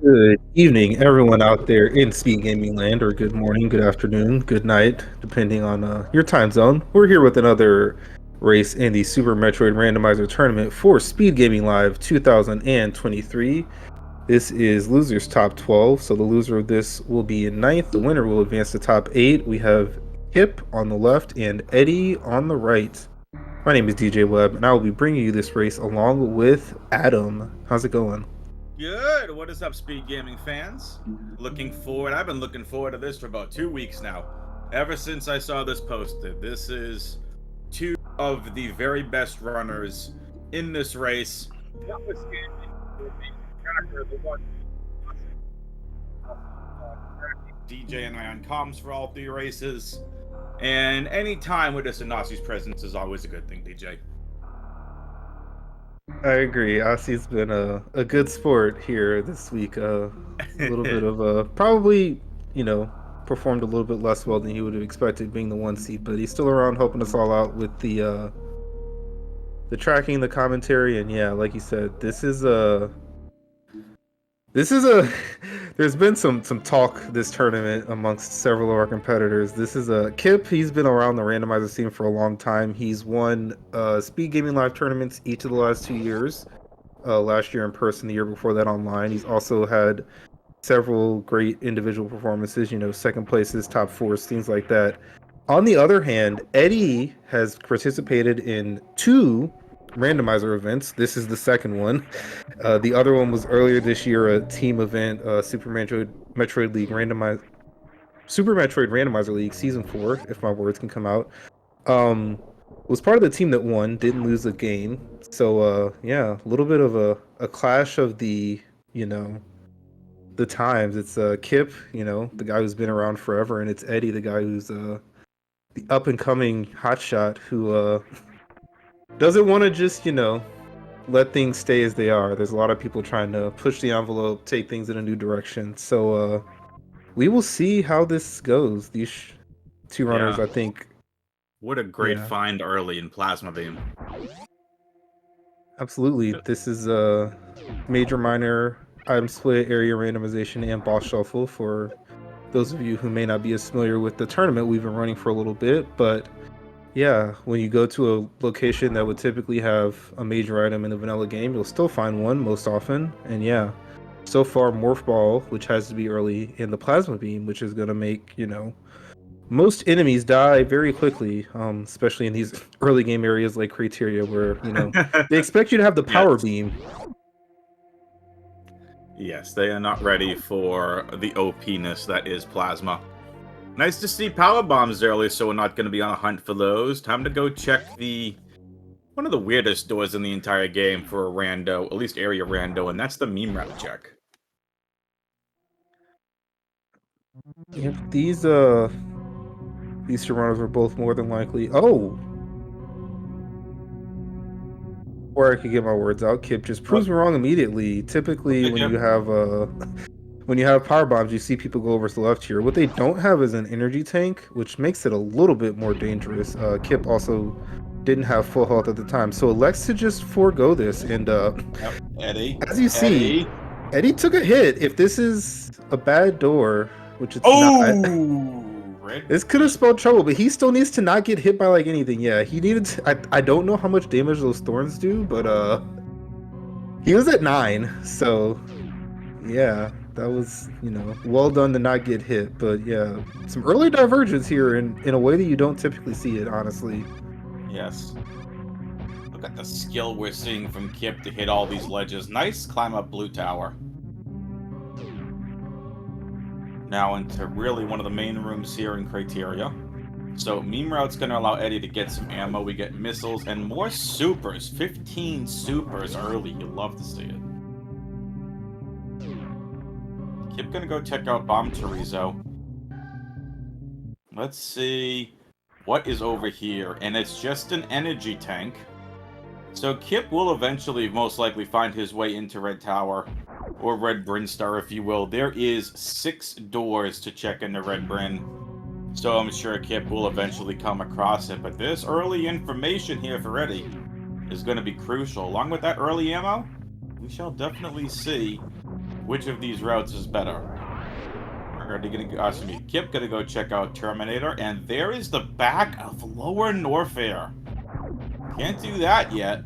Good evening, everyone out there in Speed Gaming Land, or good morning, good afternoon, good night, depending on your time zone. We're here with another race in the Super Metroid Randomizer tournament for Speed Gaming Live 2023. This is losers top 12, so the loser of this will be in ninth. The winner will advance to top 8. We have Kipp on the left and Eddie on the right. My name is DJ Webb, and I will be bringing you this race along with Adam. How's it going? Good. What is up, Speed Gaming fans? Looking forward. I've been looking forward to this for about 2 weeks now. Ever since I saw this posted. This is two of the very best runners in this race. Notwithstanding the tracker, the one DJ and I on comms for all 3 races. And any time with this Anasi's presence is always a good thing, DJ. I agree. Aussie's been a good sport here this week. A little bit of probably, performed a little bit less well than he would have expected being the 1 seed, but he's still around helping us all out with the tracking, the commentary, and yeah, like you said, this is a there's been some talk this tournament amongst several of our competitors. This is a Kipp. He's been around the randomizer scene for a long time. He's won Speed Gaming Live tournaments each of the last 2 years. Last year in person, the year before that online. He's also had several great individual performances, second places, top 4s, things like that. On the other hand, Eddie has participated in 2 randomizer events. This is the second one. The other one was earlier this year, a team event, Super Metroid Randomizer League Season 4, if my words can come out. Was part of the team that won, didn't lose a game. So yeah, a little bit of a clash of the times. It's Kipp, the guy who's been around forever, and it's Eddie, the guy who's the up and coming hotshot who doesn't want to just, let things stay as they are. There's a lot of people trying to push the envelope, take things in a new direction. So we will see how this goes. These 2 runners, I think. What a great find early in Plasma Beam. Absolutely. This is a major minor item split, area randomization, and boss shuffle for those of you who may not be as familiar with the tournament we've been running for a little bit, but yeah, when you go to a location that would typically have a major item in a vanilla game, you'll still find one most often. And yeah, so far Morph Ball, which has to be early, and the Plasma Beam, which is going to make, most enemies die very quickly, especially in these early game areas like Criteria where, they expect you to have the Power Beam. Yes, they are not ready for the OP-ness that is Plasma. Nice to see power bombs early, so we're not going to be on a hunt for those. Time to go check one of the weirdest doors in the entire game for a rando, at least area rando, and that's the meme route check. Yep, these 2 runners were both more than likely. Oh! Or I could get my words out. Kipp just proves me wrong immediately. Typically, when you have power bombs, you see people go over to the left here. What they don't have is an energy tank, which makes it a little bit more dangerous. Kipp also didn't have full health at the time, so elects to just forego this. And Eddie, as you see, Eddie took a hit. If this is a bad door, which it's not. This could have spelled trouble, but he still needs to not get hit by like anything. Yeah, he needed to, I don't know how much damage those thorns do, but he was at 9, so yeah, that was, well done to not get hit. But yeah, some early divergence here in a way that you don't typically see it, honestly. Yes. Look at the skill we're seeing from Kipp to hit all these ledges. Nice climb up Blue Tower. Now into really one of the main rooms here in Criteria. So Meme Route's going to allow Eddie to get some ammo. We get missiles and more supers. 15 supers early. You love to see it. Kipp going to go check out Bomb Chorizo. Let's see what is over here. And it's just an energy tank. So Kipp will eventually most likely find his way into Red Tower. Or Red Bryn Star, if you will. There is 6 doors to check into Red Bryn. So I'm sure Kipp will eventually come across it. But this early information here for Eddie is going to be crucial. Along with that early ammo, we shall definitely see which of these routes is better. We're gonna go, Kipp gonna go check out Terminator, and there is the back of Lower Norfair. Can't do that yet.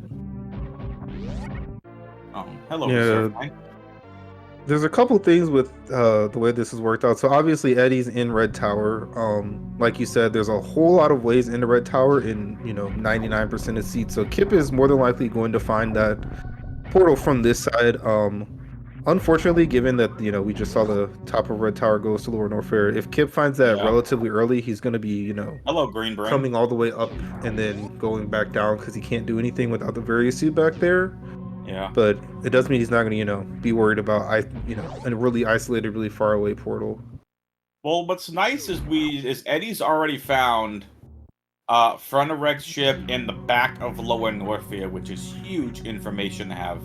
Oh, hello, Yeah, Reserve Tank. there's a couple things with the way this has worked out. So obviously Eddie's in Red Tower. Like you said, there's a whole lot of ways into Red Tower in 99% of seats. So Kipp is more than likely going to find that portal from this side. Unfortunately, given that we just saw the top of Red Tower goes to Lower Norfair, if Kipp finds that relatively early, he's going to be hello, Green Brain, coming all the way up and then going back down because he can't do anything without the various suit back there. Yeah. But it does mean he's not going to, be worried about, a really isolated, really far away portal. Well, what's nice is Eddie's already found front of Rex ship in the back of Lower Norfair, which is huge information to have.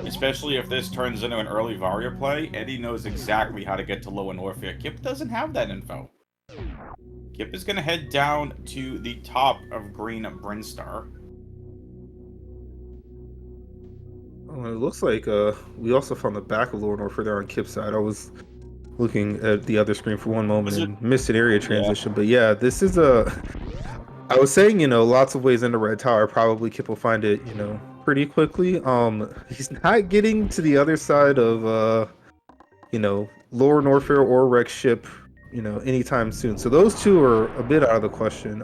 Especially if this turns into an early Varia play, Eddie knows exactly how to get to Lower Norfair. Kipp doesn't have that info. Kipp is going to head down to the top of Green Brinstar. It looks like we also found the back of Lower Norfair there on Kipp's side. I was looking at the other screen for one moment and missed an area transition. But yeah, this is I was saying, lots of ways into Red Tower. Probably Kipp will find it, pretty quickly. He's not getting to the other side of, Lower Norfair or Rex ship, anytime soon. So those two are a bit out of the question.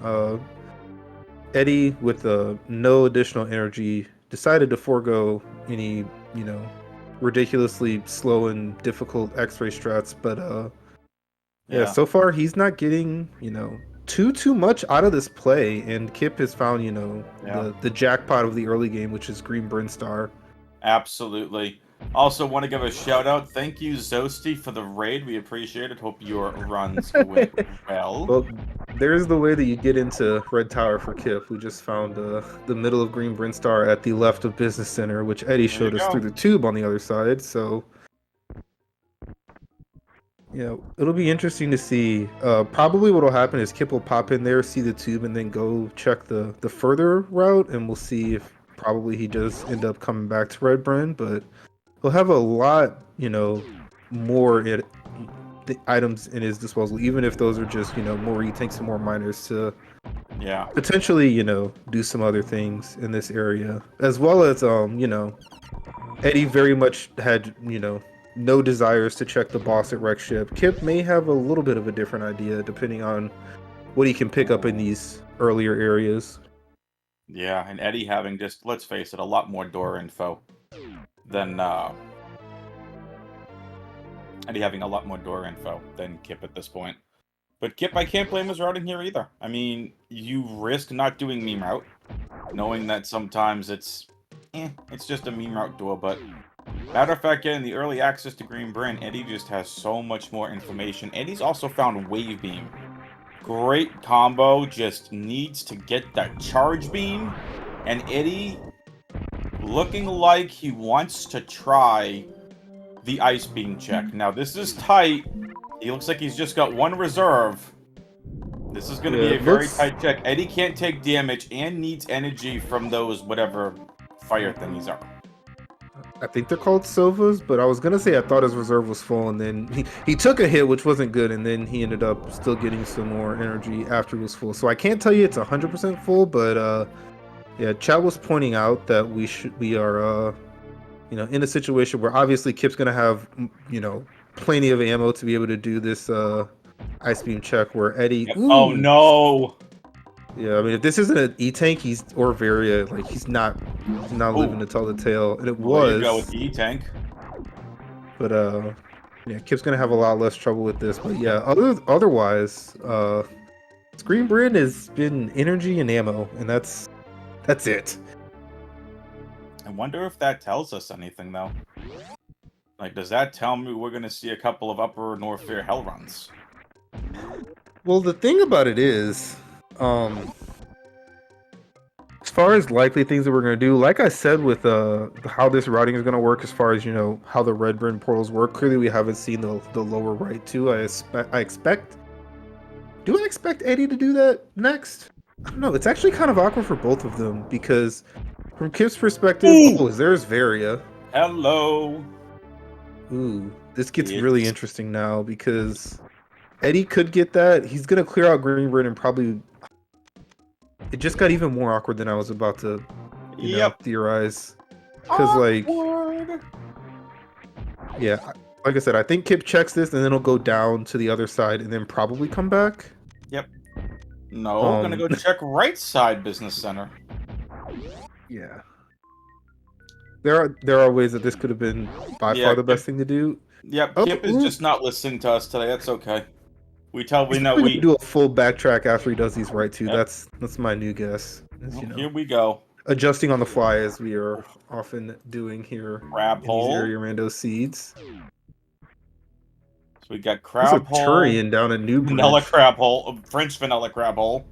Eddie, with no additional energy, decided to forego any, ridiculously slow and difficult X-ray strats. But yeah, so far he's not getting, too much out of this play, and Kipp has found the jackpot of the early game, which is Green Brinstar. Absolutely. Also want to give a shout out, thank you Zosty for the raid, we appreciate it. Hope your runs went well. Well, there's the way that you get into Red Tower for Kipp. We just found the middle of Green Brinstar at the left of Business Center, which Eddie showed us through the tube on the other side. So yeah, it'll be interesting to see. Probably what'll happen is Kipp will pop in there, see the tube, and then go check the further route, and we'll see if probably he does end up coming back to Red Bryn. But he'll have a lot, more items in his disposal, even if those are just more retanks and more miners to potentially do some other things in this area, as well as Eddie very much had no desires to check the boss at Rex ship. Kipp may have a little bit of a different idea depending on what he can pick up in these earlier areas. Yeah, and Eddie having just, let's face it, a lot more door info than Kipp at this point. But Kipp, I can't blame his routing here either. I mean, you risk not doing meme route, knowing that sometimes it's just a meme route door, but matter of fact, getting the early access to Green Bryn, Eddie just has so much more information. Eddie's also found Wave Beam. Great combo, just needs to get that charge beam, and Eddie looking like he wants to try the ice beam check. Now this is tight. He looks like he's just got one reserve. This is going to be a very tight check. Eddie can't take damage and needs energy from those whatever fire thingies are. I think they're called Sovas, but I was gonna say I thought his reserve was full, and then he took a hit, which wasn't good, and then he ended up still getting some more energy after it was full. So I can't tell you it's 100% full, but yeah, Chad was pointing out that we are in a situation where obviously Kipp's gonna have plenty of ammo to be able to do this ice beam check. Where Eddie, oh no. Yeah, I mean, if this isn't an E-Tank, or Varia, like, he's not living to tell the tale. And it was. There you go with the E-Tank. But, yeah, Kipp's going to have a lot less trouble with this. But, yeah, otherwise, Green Bryn has been energy and ammo, and that's it. I wonder if that tells us anything, though. Like, does that tell me we're going to see a couple of Upper Norfair Hell runs? Well, the thing about it is, as far as likely things that we're going to do, like I said with how this routing is going to work, as far as how the Red Bryn portals work, clearly we haven't seen the lower right too. Do I expect Eddie to do that next? I don't know. It's actually kind of awkward for both of them, because from Kipp's perspective, there's Varia. Hello. Ooh, this gets really It's interesting now because Eddie could get that. He's gonna clear out Greenburn and probably. It just got even more awkward than I was about to, yep. theorize. Because Awkward. yeah, like I said, I think Kipp checks this and then he'll go down to the other side and then probably come back. Yep. No, gonna go check right side business center. Yeah. There are ways that this could have been by far the best thing to do. Yep, Oh, Kipp is ooh. just not listening to us today. That's okay. We He's know probably gonna do a full backtrack after he does these right too. Yep. That's my new guess. As, Well, here we go. adjusting on the fly as we are often doing here Crab in these hole. area rando seeds. So we got There's crab a hole. Turian down at New Vanilla Bridge. crab hole. French vanilla crab hole.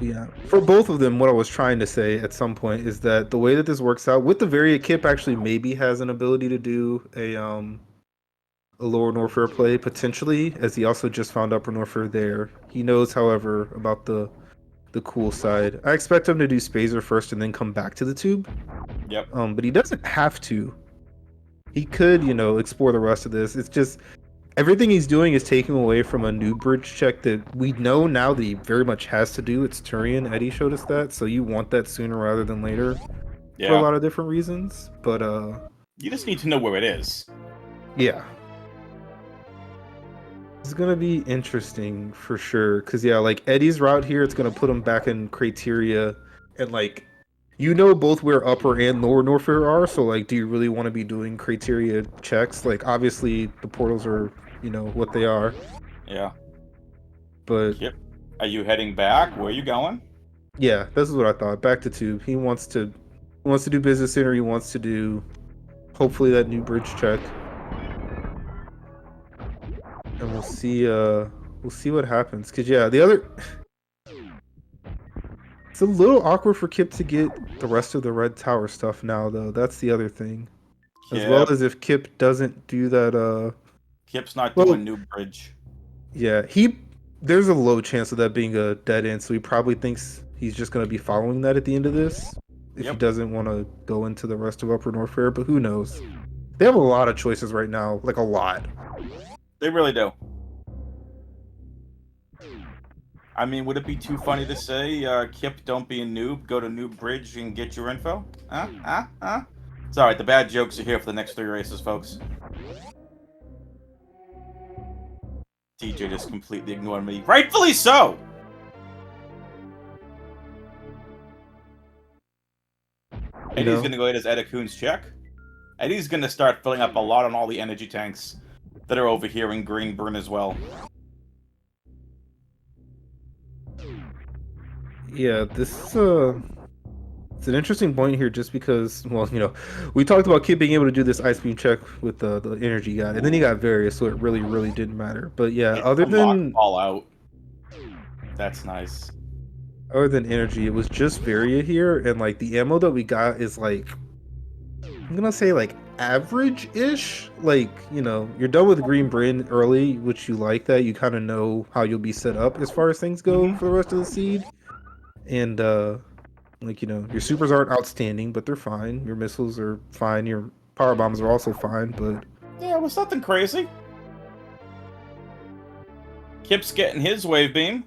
Yeah, for both of them, what I was trying to say at some point is that the way that this works out with the Varia, Kipp actually maybe has an ability to do a lower Norfair play potentially, as he also just found upper Norfair there. He knows, however, about the cool side. I expect him to do Spazer first and then come back to the tube. Yep. But he doesn't have to. He could, explore the rest of this. It's just everything he's doing is taking away from a new bridge check that we know now that he very much has to do. It's Turian. Eddie showed us that, so you want that sooner rather than later for a lot of different reasons. But you just need to know where it is. Yeah. It's gonna be interesting for sure, because like Eddie's route here, it's gonna put him back in criteria, and both where upper and lower Norfair are. So do you really want to be doing criteria checks? Obviously the portals are what they are. Yeah. But Yep. Are you heading back? Where are you going? Yeah, this is what I thought. Back to tube. He wants to do business center. He wants to do hopefully that new bridge check. And we'll see what happens. Cause the other it's a little awkward for Kipp to get the rest of the red tower stuff now though. That's the other thing. As well as if Kipp doesn't do that Kipp's not doing new bridge. Yeah, there's a low chance of that being a dead end, so he probably thinks he's just gonna be following that at the end of this. If he doesn't want to go into the rest of Upper Norfair, but who knows? They have a lot of choices right now, a lot. They really do. I mean, would it be too funny to say, Kipp, don't be a noob, go to New Bridge and get your info? It's alright, the bad jokes are here for the next 3 races, folks. DJ just completely ignored me. Rightfully so! Eddie's gonna go ahead as Edakun's check. Eddie's gonna start filling up a lot on all the energy tanks that are over here in Greenburn as well. Yeah, this is it's an interesting point here just because, we talked about Kipp being able to do this ice beam check with the energy guy, and then he got various, so it really, really didn't matter. But yeah, other than all out. That's nice. Other than energy, it was just Varia here, and the ammo that we got is I'm gonna say average-ish. You're done with Green Bryn early, which you like that. You kind of know how you'll be set up as far as things go for the rest of the seed. And your supers aren't outstanding, but they're fine. Your missiles are fine. Your power bombs are also fine, but yeah, it was nothing crazy. Kipp's getting his wave beam.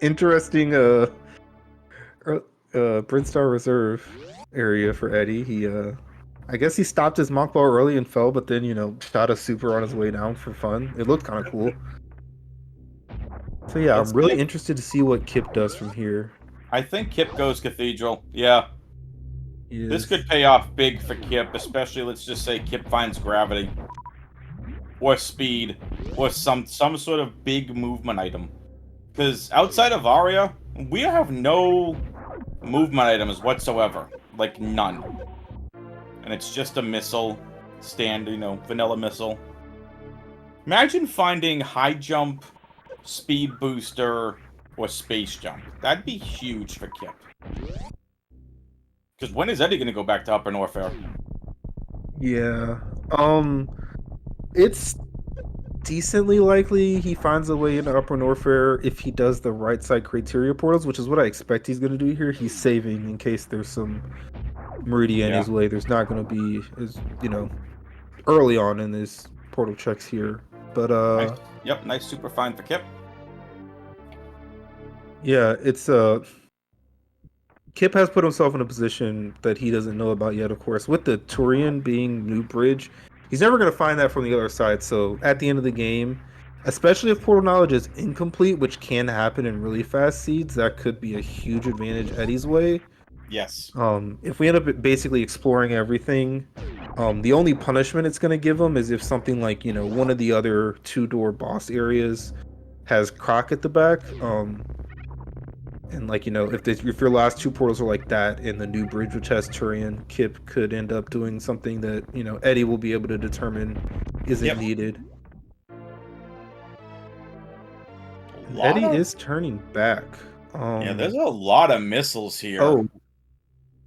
interesting Brinstar Reserve area for Eddie. He I guess he stopped his mock ball early and fell, but then shot a super on his way down for fun. It looked kind of cool. So yeah, I'm really interested to see what Kipp does from here. I think Kipp goes Cathedral. Yeah. This could pay off big for Kipp, especially let's just say Kipp finds gravity. Or speed. Or some sort of big movement item. Because outside of Aria, we have no movement items whatsoever. None. And it's just a missile. Vanilla missile. Imagine finding high jump, speed booster, or space jump. That'd be huge for Kipp. Because when is Eddie going to go back to Upper Norfair? Yeah. It's decently likely he finds a way into Upper Norfair if he does the right side criteria portals, which is what I expect he's going to do here. He's saving in case there's some Meridia in Yeah. his way. There's not going to be, as early on in his portal checks here. But Nice. Yep, nice super find for Kipp. yeah, it's Kipp has put himself in a position that he doesn't know about yet, of course. With the Turian being New Bridge, he's never going to find that from the other side. So at the end of the game, especially if portal knowledge is incomplete, which can happen in really fast seeds, that could be a huge advantage Eddie's way. Yes. If we end up basically exploring everything, the only punishment it's going to give him is if something like, one of the other two-door boss areas has Croc at the back. And like, if your last two portals are like that in the new bridge which has Turian, Kipp could end up doing something that, Eddie will be able to determine isn't needed. Eddie is turning back. Yeah, there's a lot of missiles here. Oh,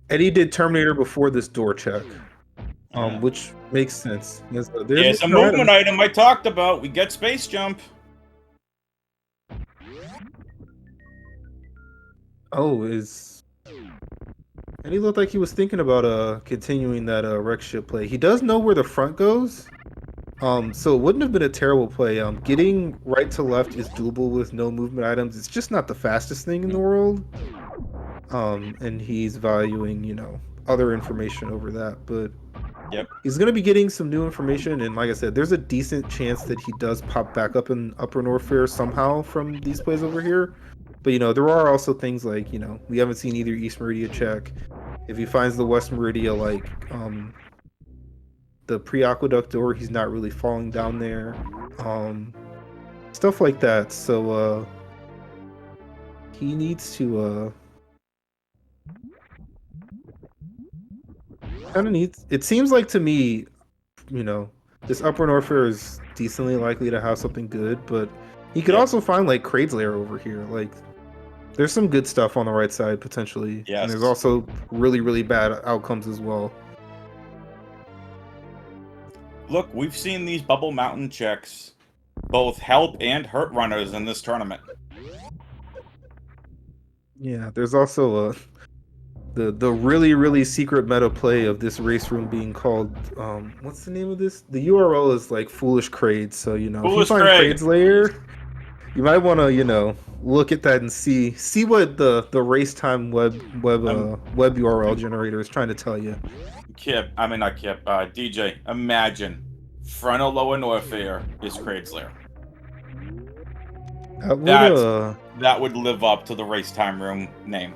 Eddie did Terminator before this door check, which makes sense. There's a movement item I talked about. We get space jump. Oh, Eddie looked like he was thinking about continuing that wreck ship play. He does know where the front goes, so it wouldn't have been a terrible play. Getting right to left is doable with no movement items. It's just not the fastest thing in the world. And he's valuing, other information over that. But he's going to be getting some new information. And like I said, there's a decent chance that he does pop back up in Upper Norfair somehow from these plays over here. But, there are also things like, we haven't seen either East Meridia check. If he finds the West Meridia, like, the pre-aqueduct door, he's not really falling down there. Stuff like that. So, he needs to, it seems like to me, this Upper Norfair is decently likely to have something good, but he could also find like Kraid's Lair over here. Like, there's some good stuff on the right side potentially. Yes. And there's also really, really bad outcomes as well. Look, we've seen these Bubble Mountain checks both help and hurt runners in this tournament. Yeah, there's also the really, really secret meta play of this race room being called, what's the name of this? The URL is like Foolish Kraid, so, if you find Kraid's Lair, you might want to, look at that and see what the race time web URL generator is trying to tell you. DJ, imagine Frontal Lower Norfair is Kraid's Lair. That would live up to the race time room name.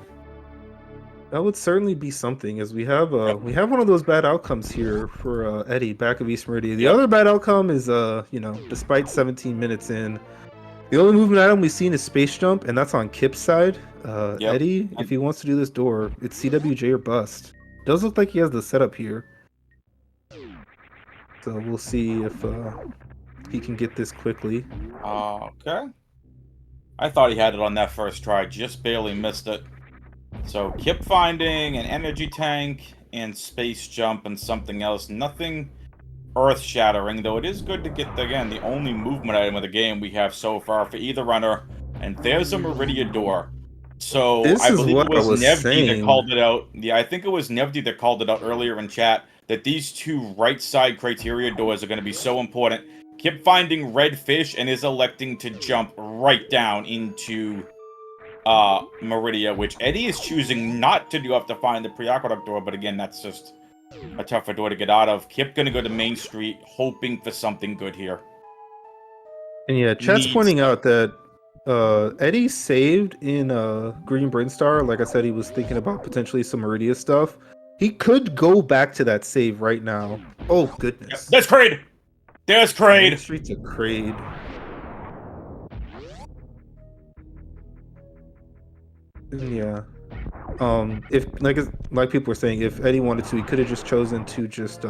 That would certainly be something, as we have one of those bad outcomes here for Eddie back of East Meridia. The other bad outcome is despite 17 minutes in, the only movement item we've seen is Space Jump, and that's on Kipp's side. Eddie, if he wants to do this door, it's CWJ or bust. Does look like he has the setup here. So we'll see if he can get this quickly. Okay. I thought he had it on that first try, just barely missed it. So Kipp finding an energy tank and Space Jump and something else. Nothing earth-shattering, though it is good to get, again, the only movement item of the game we have so far for either runner. And there's a Meridia door. So I believe it was Nevdi that called it out. Yeah, I think it was Nevdi that called it out earlier in chat, that these two right-side criteria doors are going to be so important. Kipp finding red fish and is electing to jump right down into Meridia, which Eddie is choosing not to do to find the pre-aqueduct door, but again, that's just a tougher door to get out of. Kipp gonna go to Main Street, hoping for something good here. And yeah, chat's pointing out that Eddie saved in Green Brinstar. Like I said, he was thinking about potentially some Meridia stuff. He could go back to that save right now. Oh goodness. Yep. That's Kraid! There's Kraid! Main Street's a Kraid. Yeah. If like people were saying, if Eddie wanted to, he could have just chosen to just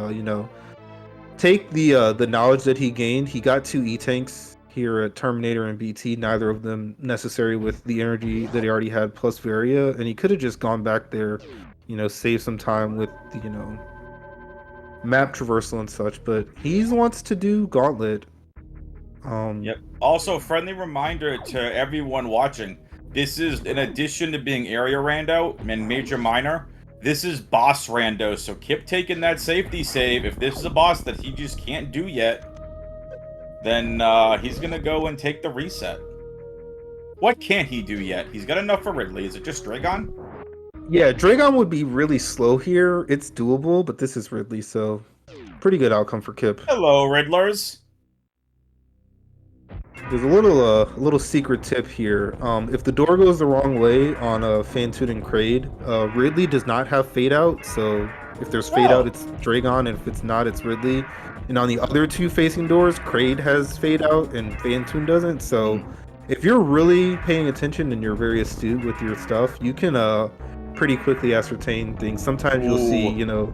take the knowledge that he gained. He got 2 E-tanks here at Terminator and BT, neither of them necessary with the energy that he already had plus Varia, and he could have just gone back there, save some time with map traversal and such, but he wants to do Gauntlet. Yep. Also, friendly reminder to everyone watching. This is, in addition to being area rando and major minor, this is boss rando, so Kipp taking that safety save. If this is a boss that he just can't do yet, then he's gonna go and take the reset. What can't he do yet? He's got enough for Ridley. Is it just Dragon? Yeah, Dragon would be really slow here. It's doable, but this is Ridley, so pretty good outcome for Kipp. Hello, Riddlers. There's a little secret tip here. If the door goes the wrong way on Fantoon and Kraid, Ridley does not have fade out. So if there's fade out, it's Dragon, and if it's not, it's Ridley. And on the other two facing doors, Kraid has fade out and Fantoon doesn't. So if you're really paying attention and you're very astute with your stuff, you can pretty quickly ascertain things. Sometimes you'll see, you know,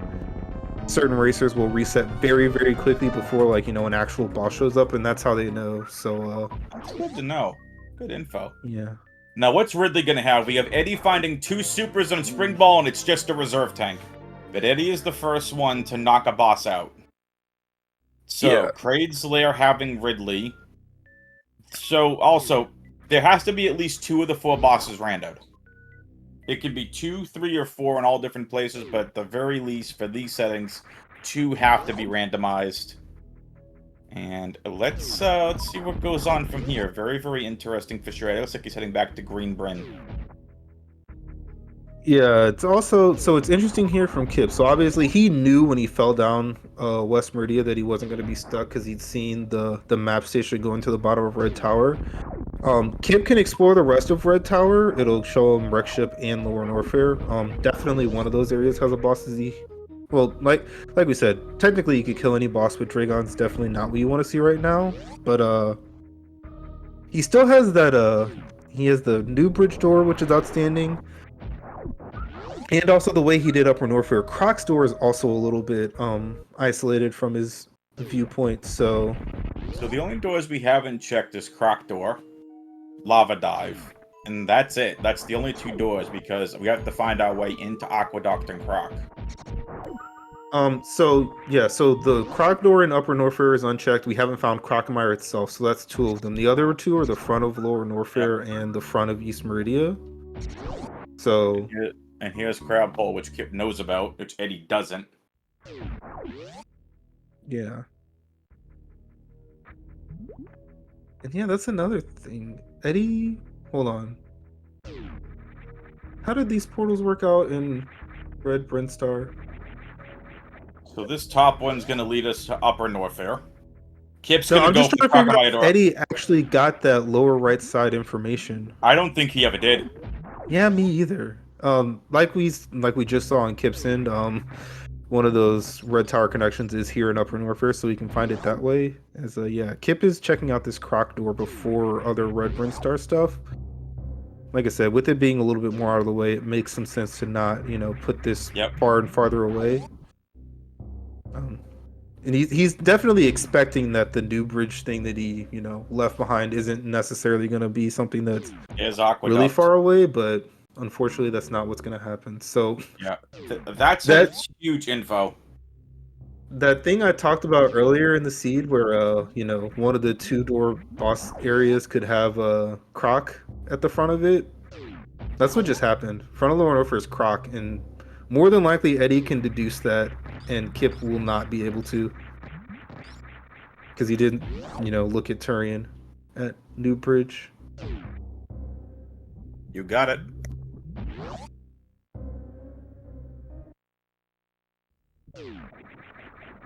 certain racers will reset very, very quickly before, like, you know, an actual boss shows up, and that's how they know. So that's good to know. Good info. Yeah. Now, what's Ridley gonna have? We have Eddie finding 2 supers on Spring Ball, and it's just a reserve tank. But Eddie is the first one to knock a boss out. So, Yeah. Kraid's Lair having Ridley. So, also, there has to be at least 2 of the 4 bosses randoed. It could be 2, 3, or 4 in all different places, but at the very least, for these settings, 2 have to be randomized. And let's see what goes on from here. Very, very interesting for sure. It looks like he's heading back to Green Bryn. Yeah, it's also, so it's interesting here from Kipp. So obviously he knew when he fell down West Meridia that he wasn't going to be stuck because he'd seen the map station going to the bottom of Red Tower. Kipp can explore the rest of Red Tower. It'll show him Wreck Ship and Lower Norfair. Definitely one of those areas has a boss Z. Well, like we said, technically you could kill any boss with Dragon's definitely not what you want to see right now. But he still has that he has the new bridge door, which is outstanding. And also the way he did Upper Norfair. Croc's door is also a little bit isolated from his viewpoint, so the only doors we haven't checked is Croc Door, Lava Dive, and that's it. That's the only 2 doors because we have to find our way into Aqueduct and Croc. So the Croc door in Upper Norfair is unchecked. We haven't found Crocomire itself, so that's 2 of them. The other 2 are the front of Lower Norfair and the front of East Meridia. So and here's Crab Hole, which Kipp knows about, which Eddie doesn't. Yeah. And yeah, that's another thing. Eddie, hold on. How did these portals work out in Red Brinstar? So this top one's gonna lead us to Upper Norfair. Kipp's So gonna I'm go just for trying to figure out Crocodile if Door. Eddie actually got that lower right side information. I don't think he ever did. Yeah, me either. Like we just saw on Kipp's End, one of those Red Tower connections is here in Upper Norfair, so we can find it that way. As yeah, Kipp is checking out this Croc door before other Red Brinstar stuff. Like I said, with it being a little bit more out of the way, it makes some sense to not, you know, put this far and farther away. And he's definitely expecting that the new bridge thing that he, you know, left behind isn't necessarily going to be something that's really far away, but unfortunately that's not what's going to happen. So yeah, that's huge info. That thing I talked about earlier in the seed where you know, one of the 2-door boss areas could have a Croc at the front of it. That's what just happened. Front of Lower Norfair is Croc, and more than likely Eddie can deduce that, and Kipp will not be able to, because he didn't, you know, look at Turian at New Bridge. You got it.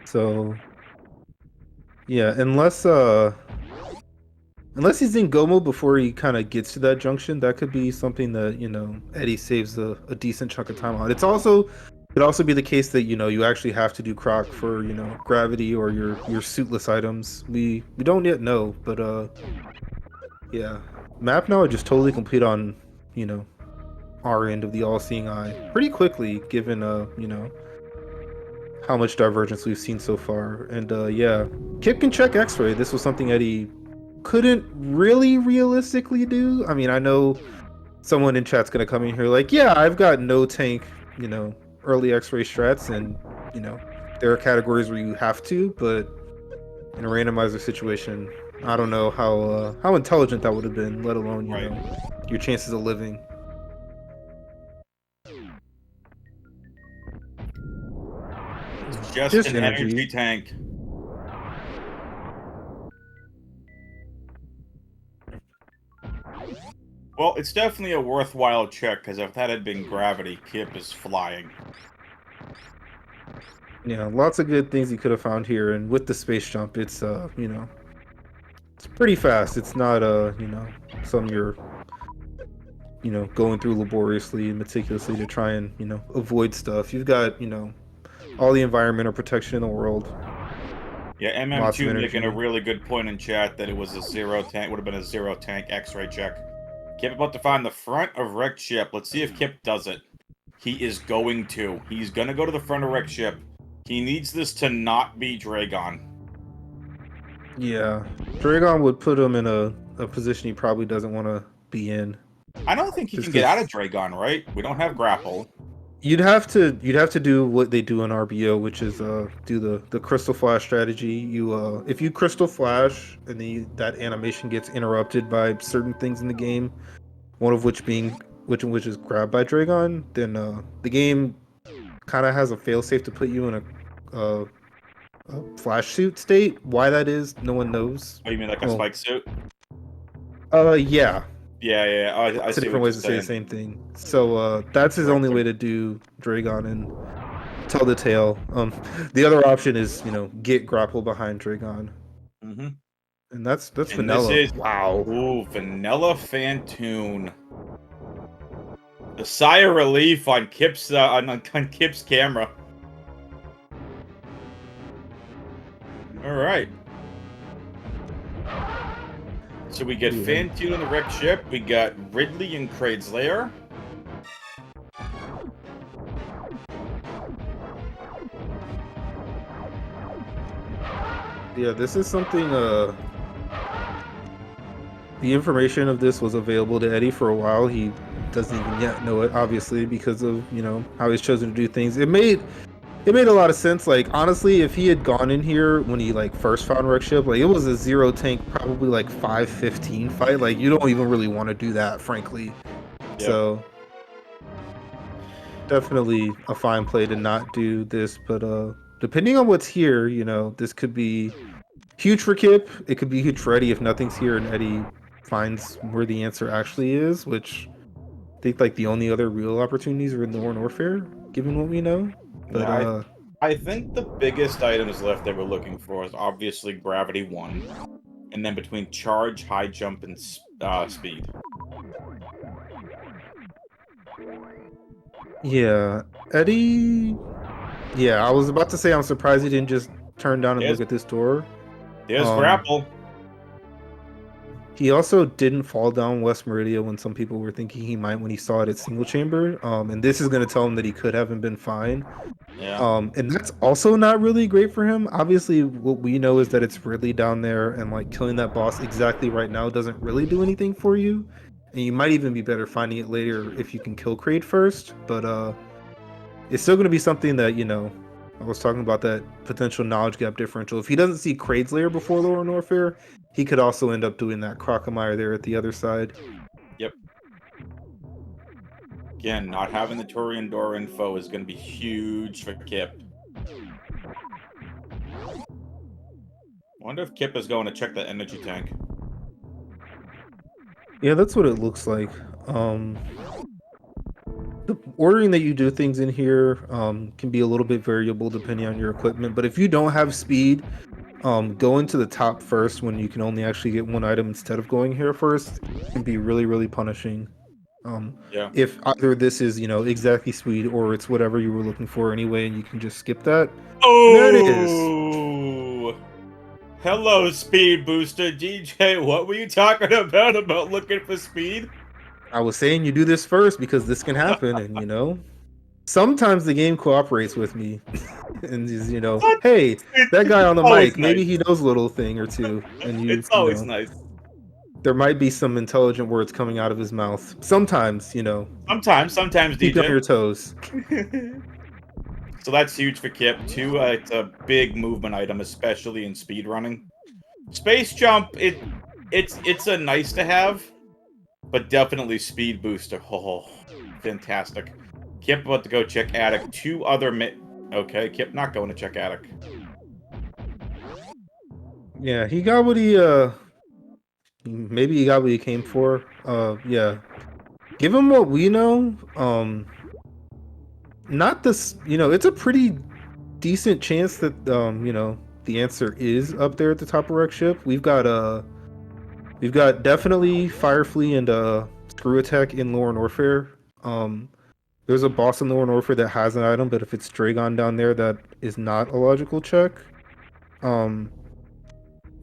So yeah, unless he's in go mode before he kind of gets to that junction, that could be something that, you know, Eddie saves a decent chunk of time on. It could also be the case that, you know, you actually have to do Croc for, you know, gravity or your suitless items. We don't yet know, but yeah, map knowledge just totally complete on, you know, our end of the all-seeing eye pretty quickly, given you know, how much divergence we've seen so far. And yeah, Kipp can check X-ray. This was something Eddie couldn't really realistically do. I mean, I know someone in chat's gonna come in here like, yeah, I've got no tank, you know, early X-ray strats, and you know, there are categories where you have to, but in a randomizer situation, I don't know how intelligent that would have been, let alone, you Right. know, your chances of living. It's just an energy tank. Well, it's definitely a worthwhile check, because if that had been gravity, Kipp is flying. Yeah, lots of good things you could have found here, and with the space jump, it's you know, it's pretty fast. It's not you know, something you're, you know, going through laboriously and meticulously to try and, you know, avoid stuff. You've got, you know, all the environmental protection in the world. Yeah, Lots of MM2 making a energy. really good point in chat that it was a zero tank, would have been a zero tank X-ray check. Kipp about to find the front of wrecked ship. Let's see if Kipp does it. He is going to. He's gonna go to the front of wrecked ship. He needs this to not be Dragon. Yeah, Dragon would put him in a position he probably doesn't want to be in. I don't think he Just can get out of because Dragon, right? We don't have grapple. you'd have to do what they do in RBO, which is do the crystal flash strategy. You if you crystal flash and that animation gets interrupted by certain things in the game, one of which being which is grabbed by Dragon, then the game kind of has a failsafe to put you in a flash suit state. Why that is, no one knows. Oh, you mean like a Well, spike suit? yeah, Yeah. I lots of see different what ways you're to say the saying. same thing. So that's his only way to do Dragon and tell the tale. The other option is, you know, get grapple behind Dragon, Mm-hmm. and that's And this vanilla. is Wow. ooh, Vanilla Fantoon. The sigh of relief on Kipp's on Kipp's camera. All right. So we get Ooh, Fantoon on the wrecked ship. We got Ridley in Kraid's lair. yeah, this is something. The information of this was available to Eddie for a while. He doesn't even yet know it, obviously, because of, you know, how he's chosen to do things. It made a lot of sense. Like, honestly, if he had gone in here when he like first found Wreck Ship, like it was a zero tank, probably like 5-15 fight. Like, you don't even really want to do that, frankly. Yep. So definitely a fine play to not do this, but depending on what's here, you know, this could be huge for Kipp. It could be huge for Eddie if nothing's here and Eddie finds where the answer actually is, which I think like the only other real opportunities are in the War Warfare, given what we know. But Yeah, I think the biggest items left they were looking for is obviously Gravity 1, and then between Charge, High Jump, and Speed. yeah, Eddie. Yeah, I was about to say I'm surprised he didn't just turn down and look at this door. There's Grapple. He also didn't fall down West Meridia when some people were thinking he might when he saw it at single chamber. And this is going to tell him that he could have been fine. Yeah. And that's also not really great for him. Obviously, what we know is that it's Ridley down there, and like killing that boss exactly right now doesn't really do anything for you. And you might even be better finding it later if you can kill Kraid first. But it's still going to be something that, you know, I was talking about that potential knowledge gap differential. If he doesn't see Kraid's lair before Lower Warfare, he could also end up doing that Crocomire there at the other side. Yep. Again, not having the Turian door info is going to be huge for Kipp. Wonder if Kipp is going to check the energy tank. Yeah, that's what it looks like. The ordering that you do things in here can be a little bit variable depending on your equipment, but if you don't have speed, going to the top first when you can only actually get one item instead of going here first can be really, really punishing. Yeah. If either this is, you know, exactly speed or it's whatever you were looking for anyway and you can just skip that. Oh, and there it is. Hello, Speed Booster DJ. What were you talking about looking for speed? I was saying you do this first because this can happen, and you know, sometimes the game cooperates with me, and is, you know, hey, that guy on the mic, maybe he knows a little thing or two, and It's you always know, nice. there might be some intelligent words coming out of his mouth. Sometimes, you know, Sometimes, keep DJ. on your toes. So that's huge for Kipp. 2, it's a big movement item, especially in speedrunning. Space jump, it's a nice to have, but definitely speed booster. Oh, fantastic. Kipp about to go check attic. 2 other okay, Kipp not going to check attic. Yeah, he got what he maybe he got what he came for. Yeah. Give him what we know. Not this, it's a pretty decent chance that the answer is up there at the top of Wreck Ship. We've got definitely Firefly and Screw Attack in Lower Norfair. There's a boss in Lower Norfair that has an item, but if it's Dragon down there, that is not a logical check.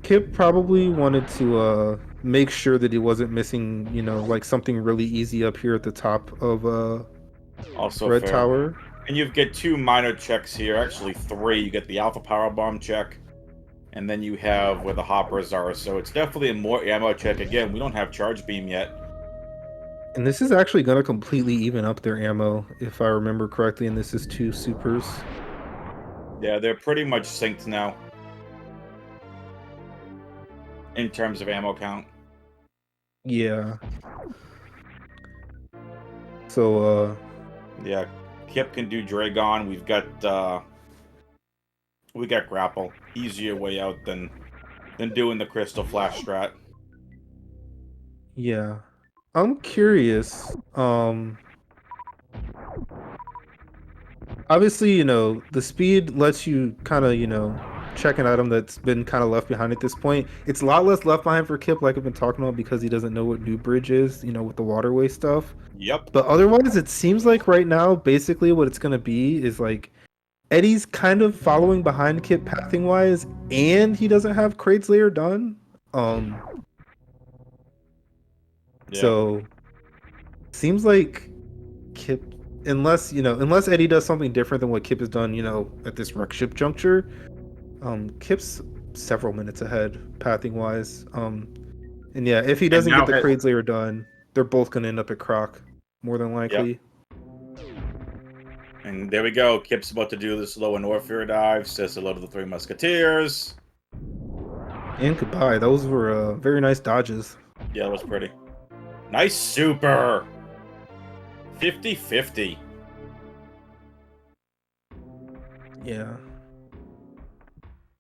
Kipp probably wanted to make sure that he wasn't missing, like something really easy up here at the top of Also Red fair. Tower. And you get 2 minor checks here, actually 3. You get the Alpha Power Bomb check, and then you have where the hoppers are. So it's definitely a more ammo check. Again, we don't have Charge Beam yet. And this is actually going to completely even up their ammo, if I remember correctly, and this is 2 supers. Yeah, they're pretty much synced now. In terms of ammo count. Yeah. So, yeah, Kipp can do Dragon. We got Grapple. Easier way out than doing the Crystal Flash strat. Yeah. I'm curious. Obviously, the speed lets you kind of, check an item that's been kind of left behind at this point. It's a lot less left behind for Kipp, like I've been talking about, because he doesn't know what New Bridge is, with the waterway stuff. Yep. But otherwise, it seems like right now, basically what it's going to be is like Eddie's kind of following behind Kipp pathing wise, and he doesn't have Kraid's Lair done. So seems like Kipp, unless Eddie does something different than what Kipp has done, at this Wreck Ship juncture, Kipp's several minutes ahead pathing wise. And yeah, if he doesn't get the Kraid's Lair done, they're both going to end up at Croc, more than likely. Yep. And there we go. Kipp's about to do this Lower Norfair dive. Says hello to the 3 Musketeers. And goodbye. Those were very nice dodges. Yeah, that was pretty. Nice super. 50-50. Yeah.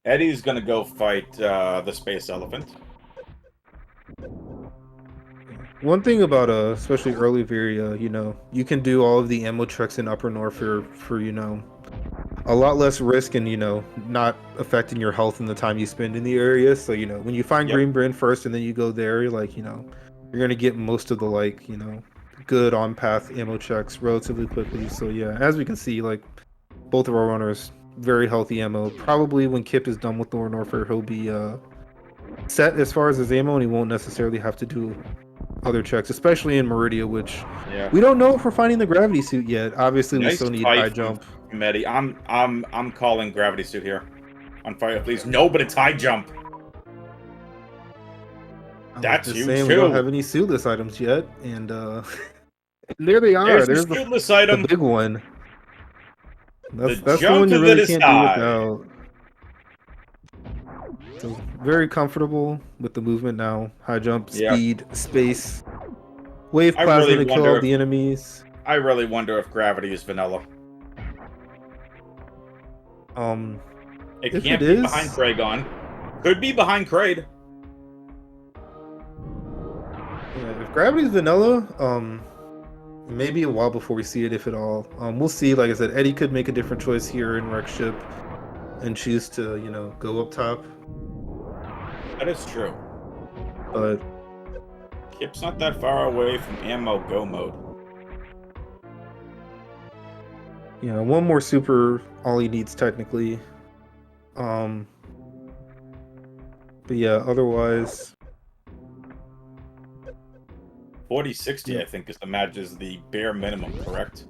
Eddie's gonna go fight the Space Elephant. One thing about especially early Varia, you can do all of the ammo checks in Upper Norfair for a lot less risk and not affecting your health in the time you spend in the area. So when you find Green Bryn first and then you go there, like you're gonna get most of the good on path ammo checks relatively quickly. So yeah, as we can see, like both of our runners, very healthy ammo. Probably when Kipp is done with Lower Norfair, he'll be set as far as his ammo, and he won't necessarily have to do other checks, especially in Meridia, which we don't know if we're finding the gravity suit yet. Obviously, we still need high jump. Medi, I'm calling gravity suit here. On fire, please. No, but it's high jump. That's huge too. We don't have any suitless items yet, and there they are. There's the suitless item. The big one. That's the one you really can't do without. So very comfortable with the movement now. High jump, speed, space, wave plasma to kill all the enemies. I really wonder if gravity is vanilla. It can't be behind Kragon. Could be behind Kraid. Yeah, if gravity's vanilla, maybe a while before we see it, if at all. We'll see. Like I said, Eddie could make a different choice here in Wreck Ship and choose to, go up top. That is true. But Kipp's not that far away from ammo go mode. Yeah, one more super, all he needs technically. But yeah, otherwise 40-60, I think, is the bare minimum, correct?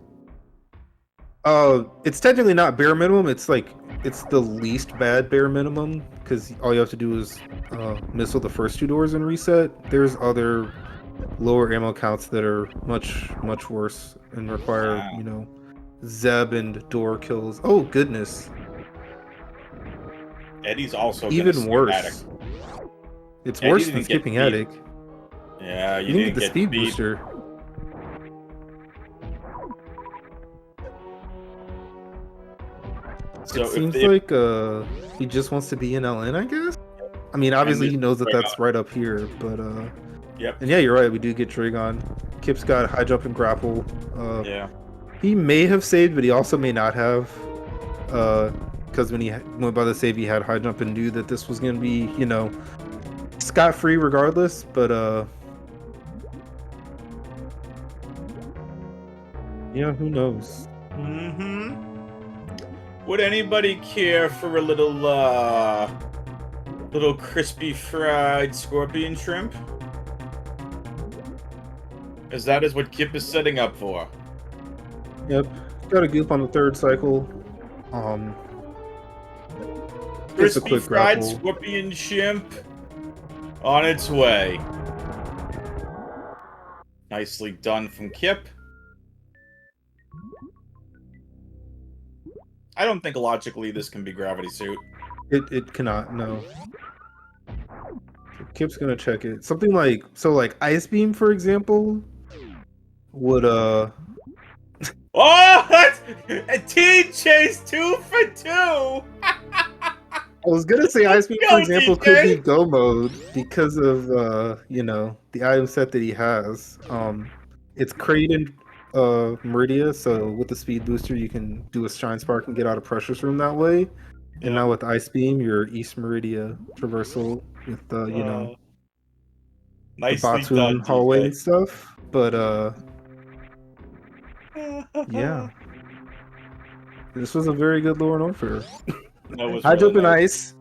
It's technically not bare minimum. It's the least bad bare minimum, because all you have to do is missile the first 2 doors and reset. There's other lower ammo counts that are much worse and require Zeb and Door kills. Oh goodness, Eddie's also gonna even skip Attic. worse. It's Eddie worse than didn't get skipping speed. Attic. Yeah, You you didn't didn't get the get speed speed. booster. So It seems if like he just wants to be in LN, I guess. I mean, obviously he knows that that's right up here, but yep. and yeah, you're right. We do get Dragon. Kip's got high jump and grapple. Yeah. He may have saved, but he also may not have. Because when he went by the save, he had high jump and knew that this was gonna be, you know, scot free regardless. But yeah, who knows? Mm-hmm. Would anybody care for a little crispy fried scorpion shrimp? As that is what Kipp is setting up for. Yep, got a goop on the third cycle. Gets a Crispy quick fried grapple. scorpion shrimp on its way. Nicely done from Kipp. I don't think logically this can be Gravity Suit. It cannot, no. So Kip's gonna check it. Something like Ice Beam, for example, would Oh! A Team Chase 2 for 2! I was gonna say Ice Beam, for Go, example, DJ! could be Go mode because of you know, the item set that he has. It's Crate and Meridia, so with the speed booster you can do a Shine Spark and get out of Pressure's Room that way. And now with Ice Beam, your East Meridia traversal with you know, the Nicely Batun done, hallway and DJ. stuff. But yeah. This was a very good lore and Orpher. That was High really jump and nice. ice.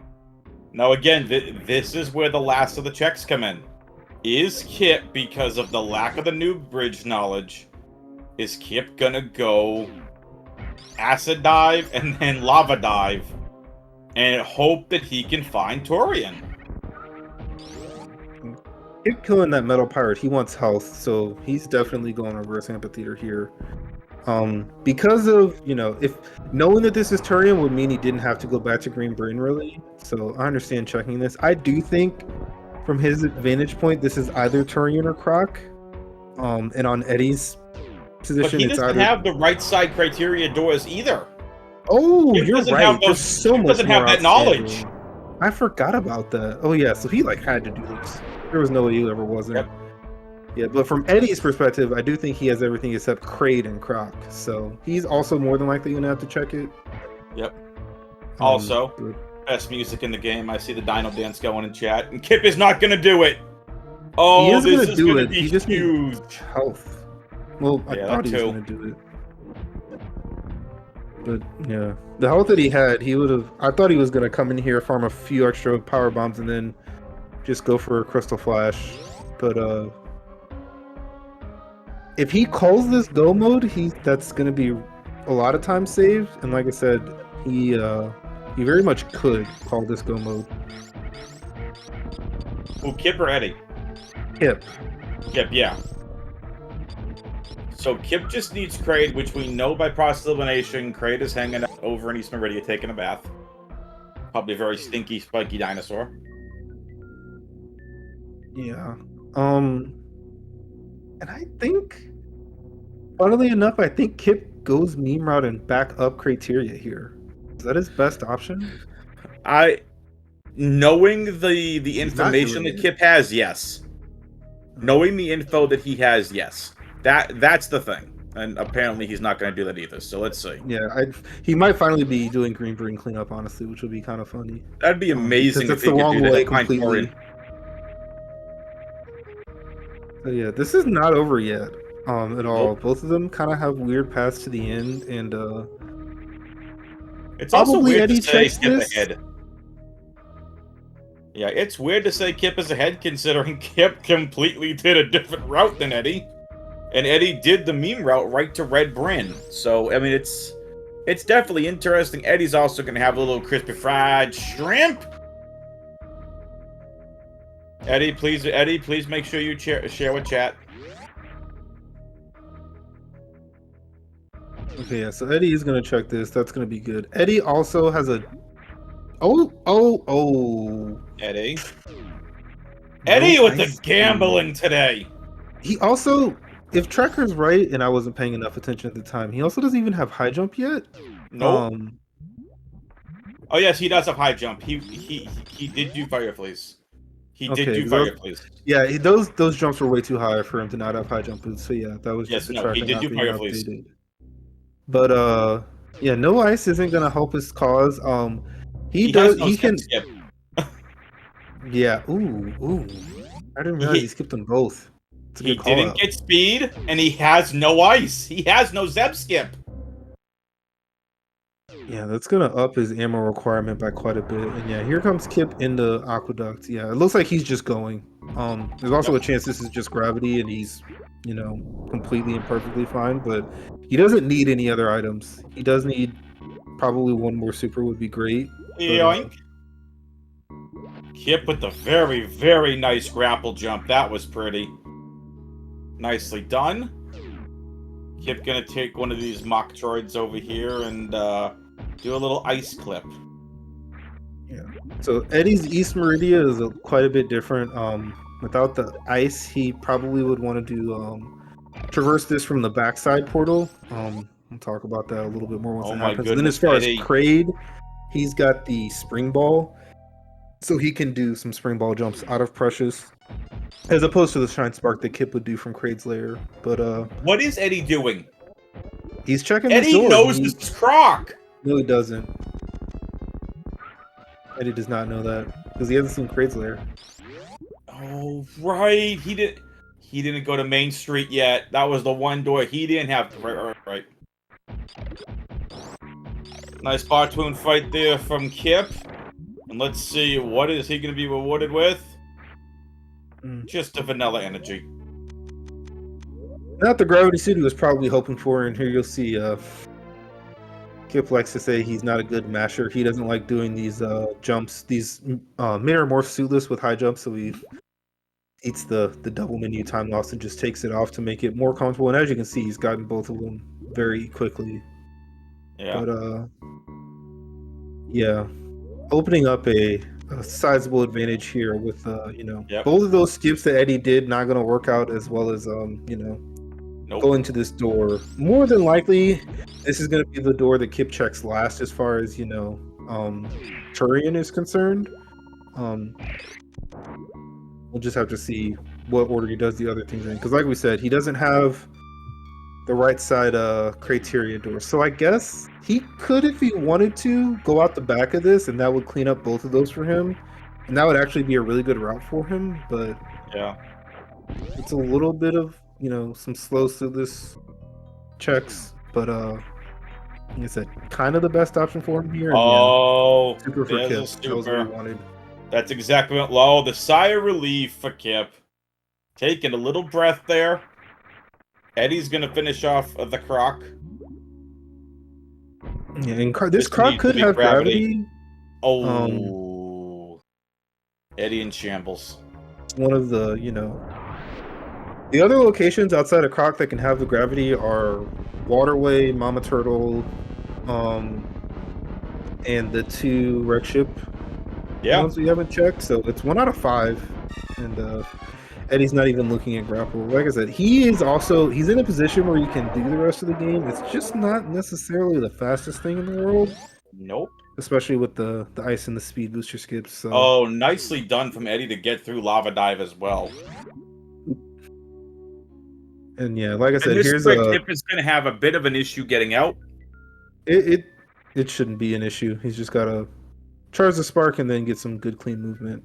Now again, this is where the last of the checks come in. Is Kipp, because of the lack of the noob bridge knowledge, is Kipp gonna go acid dive and then lava dive and hope that he can find Torian? Keep killing that metal pirate. He wants health, so he's definitely going reverse amphitheater here. Because of, you know, if knowing that this is Turian would mean he didn't have to go back to Green Brain, really. So I understand checking this. I do think from his vantage point, this is either Turian or Croc. And on Eddie's position, But he it's doesn't either. have the right side criteria doors either. Oh, Kipp you're doesn't right. have There's those, so Kipp much doesn't more have that outstanding. knowledge. I forgot about that. Oh yeah, so he like had to do this. There was no way he ever wasn't. Yep. Yeah, but from Eddie's perspective, I do think he has everything except Kraid and Croc. So he's also more than likely gonna have to check it. Yep. Also, but best music in the game. I see the Dino Dance going in chat, and Kipp is not gonna do it. Oh, he is this gonna is do gonna it. be He just huge. needs health. Well, I Yeah, thought that he was too. gonna do it. But yeah, the health that he had, he would have. I thought he was gonna come in here, farm a few extra power bombs, and then just go for a crystal flash. But if he calls this go mode, that's gonna be a lot of time saved. And like I said, he very much could call this go mode. Who, Kipp or Eddie? Kipp. Kipp, yeah. So Kipp just needs Kraid, which we know by process of elimination. Kraid is hanging out over in East Meridia taking a bath. Probably a very stinky, spiky dinosaur. Yeah. And I think, funnily enough, I think Kipp goes meme route and back up criteria here. Is that his best option? Knowing the information that Kipp has, yes. Knowing the info that he has, yes. That's the thing. And apparently he's not going to do that either, so let's see. Yeah, he might finally be doing Green Brain cleanup, honestly, which would be kind of funny. That'd be amazing if he could do that. Completely. So yeah, this is not over yet at all. Nope. Both of them kind of have weird paths to the end, and it's also weird Eddie to say checks Kipp this. ahead. Yeah, it's weird to say Kipp is ahead considering Kipp completely did a different route than Eddie. And Eddie did the meme route right to Red Bryn. So, I mean, it's definitely interesting. Eddie's also going to have a little crispy fried shrimp. Eddie, please make sure you share with chat. Okay, yeah, so Eddie is gonna check this. That's gonna be good. Eddie also has a oh. Eddie. No Eddie with the ice gambling cube. today. He also, if Trekker's right, and I wasn't paying enough attention at the time, he also doesn't even have high jump yet. Nope. Oh yes, he does have high jump. He did do fire please. He did Okay, do fire please. yeah, those jumps were way too high for him to not have high jump boots. So yeah, that was Yes, just a no, he tracker did not do being fire please. updated. But yeah, no ice isn't gonna help his cause. He has does. no He step can. skip. Yeah. Ooh. I didn't realize he skipped them both. It's a He good call didn't out. get speed, and he has no ice. He has no Zeb skip. Yeah, that's gonna up his ammo requirement by quite a bit. And yeah, here comes Kipp in the aqueduct. Yeah, it looks like he's just going. There's also a chance this is just gravity and he's, completely and perfectly fine, but he doesn't need any other items. He does need probably one more super would be great. But, Yoink. Kipp with the very, very nice grapple jump. That was pretty. Nicely done. Kipp gonna take one of these mock droids over here and do a little ice clip. yeah. So Eddie's East Meridia is quite a bit different. Without the ice, he probably would want to do traverse this from the backside portal. We'll talk about that a little bit more once Oh it my happens. And then as goodness, far Eddie. as Kraid, he's got the spring ball, so he can do some spring ball jumps out of Precious, as opposed to the Shine Spark that Kipp would do from Kraid's lair. But what is Eddie doing? he's checking Eddie this door. knows this is Croc. No, he doesn't. Eddie does not know that because he hasn't seen Kraid's lair. Oh right, he didn't go to Main Street yet. That was the one door he didn't have. Right. Nice Bartoon fight there from Kipp. And let's see, what is he going to be rewarded with? Just a vanilla energy. Not the gravity suit he was probably hoping for, and here you'll see Kipp likes to say he's not a good masher. He doesn't like doing these jumps, these mirror morph suitless with high jumps, so he eats the double menu time loss and just takes it off to make it more comfortable. And as you can see, he's gotten both of them very quickly. Yeah. But yeah, opening up a sizable advantage here with both of those skips that Eddie did not going to work out, as well as going to this door. More than likely, this is going to be the door that Kipp checks last as far as Turian is concerned. We'll just have to see what order he does the other things in, because like we said, he doesn't have the right side criteria door. So I guess he could, if he wanted to, go out the back of this, and that would clean up both of those for him, and that would actually be a really good route for him. But yeah, it's a little bit of some slows through this checks, but like I said, kind of the best option for him here. Oh, yeah, super for Kipp. there's a That was what super. he wanted. That's exactly what. Oh, the sigh of relief for Kipp. Taking a little breath there. Eddie's gonna finish off the Croc. Yeah, and this Croc could have gravity. Oh, Eddie in shambles. One of the the other locations outside of Croc that can have the gravity are Waterway, Mama Turtle, and the 2 wreck ship ones we haven't checked. So it's 1 out of 5, and Eddie's not even looking at grapple. Like I said, he's in a position where he can do the rest of the game. It's just not necessarily the fastest thing in the world. Nope. Especially with the ice and the speed booster skips. So. Oh, nicely done from Eddie to get through Lava Dive as well. And yeah, like I said, here's Kipp is going to have a bit of an issue getting out. It shouldn't be an issue. He's just got to charge the spark and then get some good clean movement.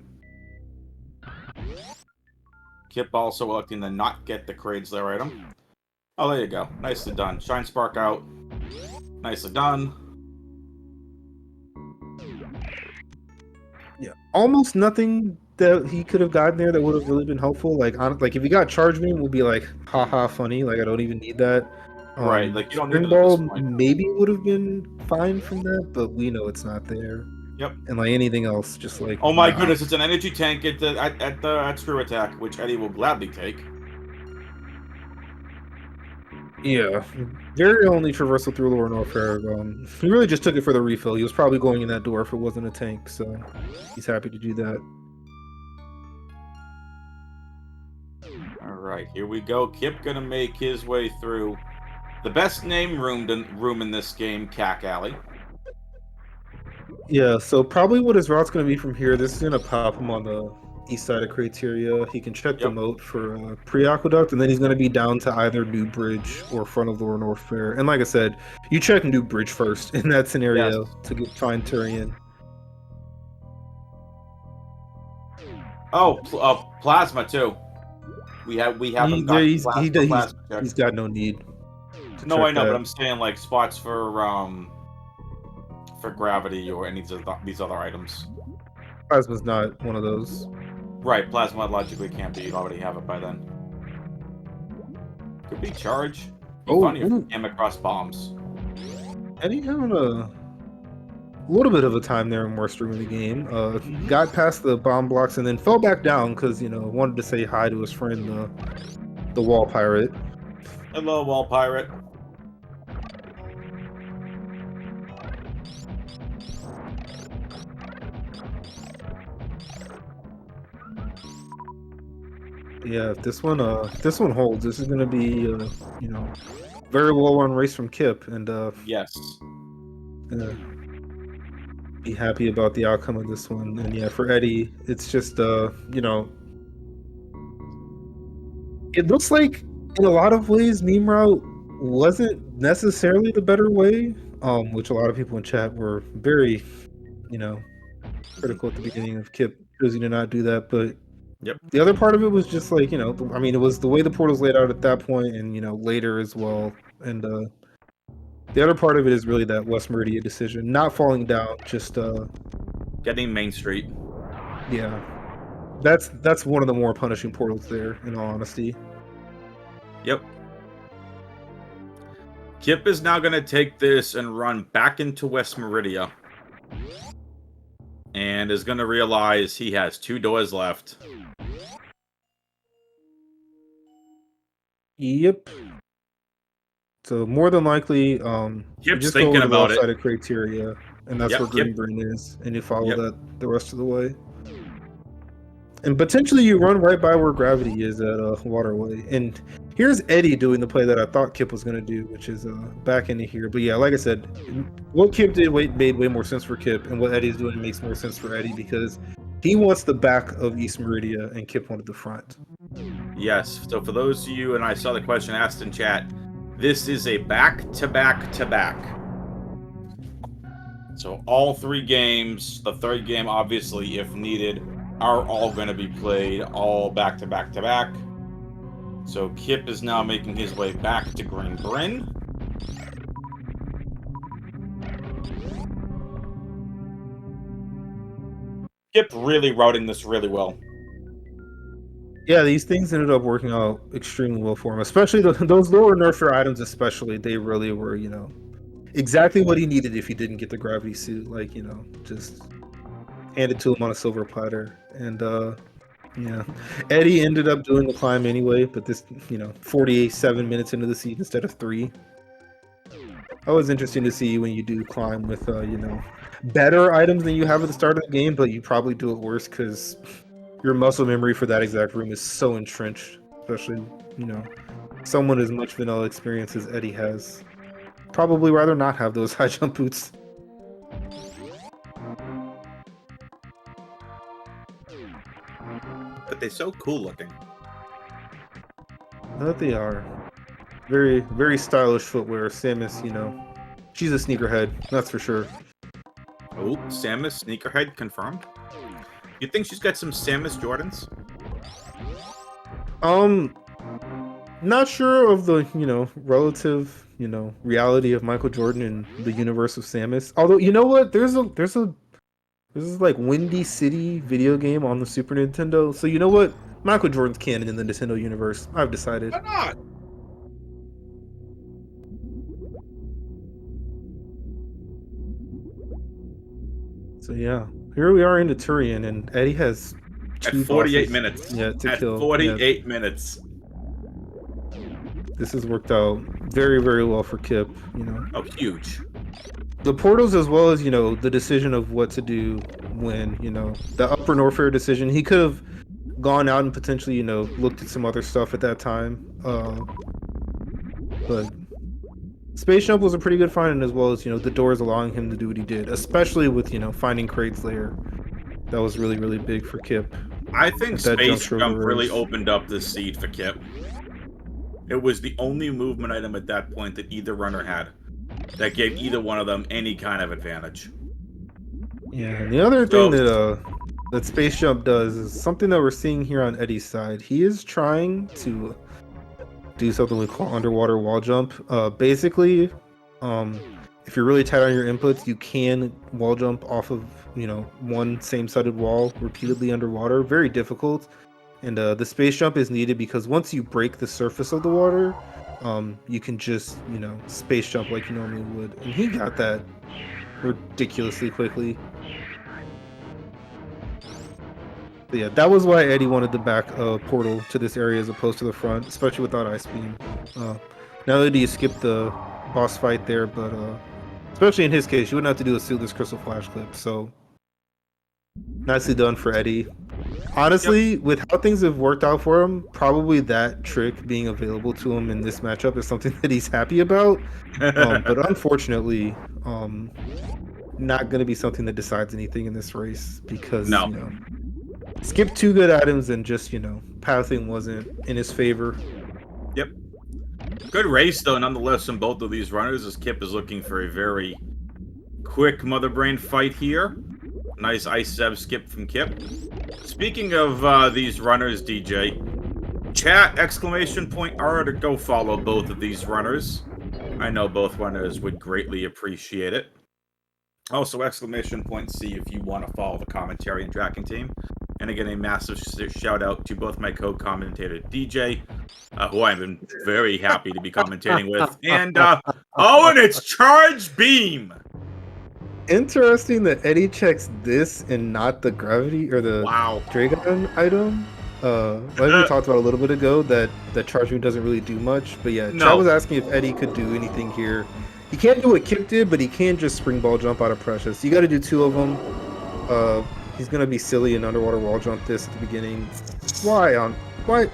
Kipp also electing to not get the Kraid's lair item. Oh, there you go. Nicely done. Shine Spark out. Nicely done. Yeah, almost nothing that he could have gotten there that would have really been helpful. Like if he got Charge Beam, we'll be like, haha, funny. Like, I don't even need that. Right, like you don't need Spring Ball maybe would have been fine from that, but we know it's not there. Yep. And like anything else, just like oh my goodness, it's an energy tank at Screw Attack, which Eddie will gladly take. Yeah, very only traversal through Lower North Fair. He really just took it for the refill. He was probably going in that door if it wasn't a tank, so he's happy to do that. Alright, here we go. Kipp gonna make his way through the best named room in this game, Cack Alley. Yeah, so probably what his route's going to be from here. This is going to pop him on the east side of Criteria. He can check the moat for pre-aqueduct, and then he's going to be down to either New Bridge or front of Lower North Fair. And like I said, you check New Bridge first in that scenario to find Turian. Oh, plasma too. We haven't got plasma check. He's got no need. No, I know, but I'm saying like spots for gravity or any of these other items. Plasma's not one of those. Right, plasma logically can't be. You'd already have it by then. Could be charge. Be funny if you came across bombs. Eddie having a little bit of a time there in worst room of the game. Got past the bomb blocks and then fell back down because, you know, wanted to say hi to his friend, the wall pirate. Hello, wall pirate. Yeah, if this one holds, this is gonna be you know, very well run race from Kipp, and yes, be happy about the outcome of this one. And yeah, for Eddie, it's just you know, it looks like in a lot of ways meme route wasn't necessarily the better way, which a lot of people in chat were very, you know, critical at the beginning of Kipp choosing to not do that, but the other part of it was just like, you know, I mean, it was the way the portal's laid out at that point, and you know, later as well. And the other part of it is really that West Meridian decision, not falling down, just getting Main Street. Yeah, that's one of the more punishing portals there, in all honesty. Yep. Kipp is now going to take this and run back into West Meridian. And is going to realize he has 2 doors left. Yep. So more than likely, Kipp's just thinking go over about the it. Side of Criteria, and that's where Green Brain is, and you follow that the rest of the way. And potentially you run right by where Gravity is at Waterway. And here's Eddie doing the play that I thought Kipp was going to do, which is back into here. But yeah, like I said, what Kipp did made way more sense for Kipp, and what Eddie's doing makes more sense for Eddie because he wants the back of East Meridian and Kipp wanted the front. Yes. So for those of you, and I saw the question asked in chat, this is a back-to-back-to-back. So all 3 games, the third game obviously, if needed, are all going to be played all back-to-back-to-back. So Kipp is now making his way back to Green Bryn. Kipp really routing this really well. Yeah, these things ended up working out extremely well for him, especially those lower nerfer items especially. They really were, you know, exactly what he needed if he didn't get the gravity suit. Like, you know, just handed to him on a silver platter. And yeah, Eddie ended up doing the climb anyway, but this, you know, 47 minutes into the seed instead of 3. Always interesting to see when you do climb with, you know, better items than you have at the start of the game, but you probably do it worse because your muscle memory for that exact room is so entrenched, especially, you know, someone as much vanilla experience as Eddie has. Probably rather not have those high jump boots. But they're so cool looking. That they are. Very, very stylish footwear. Samus, you know, she's a sneakerhead, that's for sure. Oh, Samus sneakerhead confirmed. You think she's got some Samus Jordans? Not sure of the, you know, relative, you know, reality of Michael Jordan in the universe of Samus. Although, you know what? There's like Windy City video game on the Super Nintendo. So you know what? Michael Jordan's canon in the Nintendo universe. I've decided. Why not? So yeah, here we are into Turian, and Eddie has at 48 minutes. Yeah, to at kill. 48 minutes. This has worked out very, very well for Kipp, you know. Oh, huge. The portals, as well as, you know, the decision of what to do when, you know, the upper Norfair decision. He could have gone out and potentially, you know, looked at some other stuff at that time. But Space Jump was a pretty good find, and as well as, you know, the doors allowing him to do what he did, especially with, you know, finding Kraid's lair. That was really, really big for Kipp. I think Space Jump really opened up the seed for Kipp. It was the only movement item at that point that either runner had that gave either one of them any kind of advantage. Yeah, and the other thing that Space Jump does is something that we're seeing here on Eddie's side. He is trying to do something we call underwater wall jump. Basically, if you're really tight on your inputs, you can wall jump off of, you know, one same-sided wall repeatedly underwater. Very difficult. And the space jump is needed because once you break the surface of the water, you can just, you know, space jump like you normally would. And he got that ridiculously quickly. But yeah, that was why Eddie wanted the back portal to this area as opposed to the front, especially without Ice Beam. Now that he skipped the boss fight there, but especially in his case, you wouldn't have to do a Suitless Crystal Flash Clip, so nicely done for Eddie. Honestly, with how things have worked out for him, probably that trick being available to him in this matchup is something that he's happy about. But unfortunately, not going to be something that decides anything in this race because, you know, skipped two good items and just, you know, pathing wasn't in his favor. Yep. Good race, though, nonetheless, from both of these runners, as Kipp is looking for a very quick Mother Brain fight here. Nice Ice Zeb skip from Kipp. Speaking of these runners, DJ, chat !R to go follow both of these runners. I know both runners would greatly appreciate it. Also, !C if you want to follow the commentary and tracking team. And again, a massive shout out to both my co-commentator DJ, who I've been very happy to be commentating with, and and it's Charge Beam. Interesting that Eddie checks this and not the gravity or the Dragon item. Like we talked about a little bit ago, that Charge Beam doesn't really do much. But yeah, Chad was asking if Eddie could do anything here. He can't do what Kipp did, but he can just spring ball jump out of Precious. You got to do two of them. He's gonna be silly and underwater wall jump this at the beginning. Why? Why?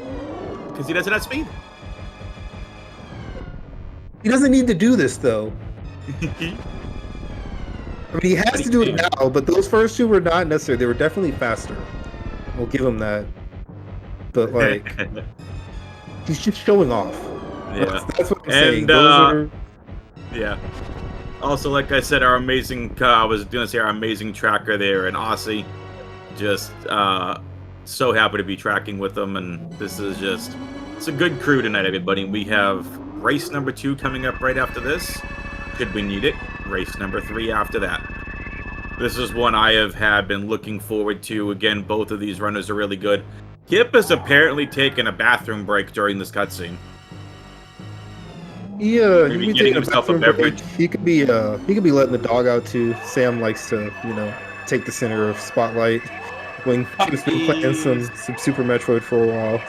Because he doesn't have speed. He doesn't need to do this though. I mean, he has to do it now, but those first two were not necessary. They were definitely faster. We'll give him that. But, like, he's just showing off. Yeah. That's what I'm saying. Yeah. Also, like I said, our amazing, I was going to say our amazing tracker there, and Aussie, just so happy to be tracking with them, and this is just, it's a good crew tonight, everybody. We have race number 2 coming up right after this, should we need it. Race number 3 after that. This is one I have been looking forward to. Again, both of these runners are really good. Kipp has apparently taken a bathroom break during this cutscene. Yeah, he could be getting himself a beverage. He could be letting the dog out too. Sam likes to, you know, take the center of spotlight when he's been playing some Super Metroid for a while.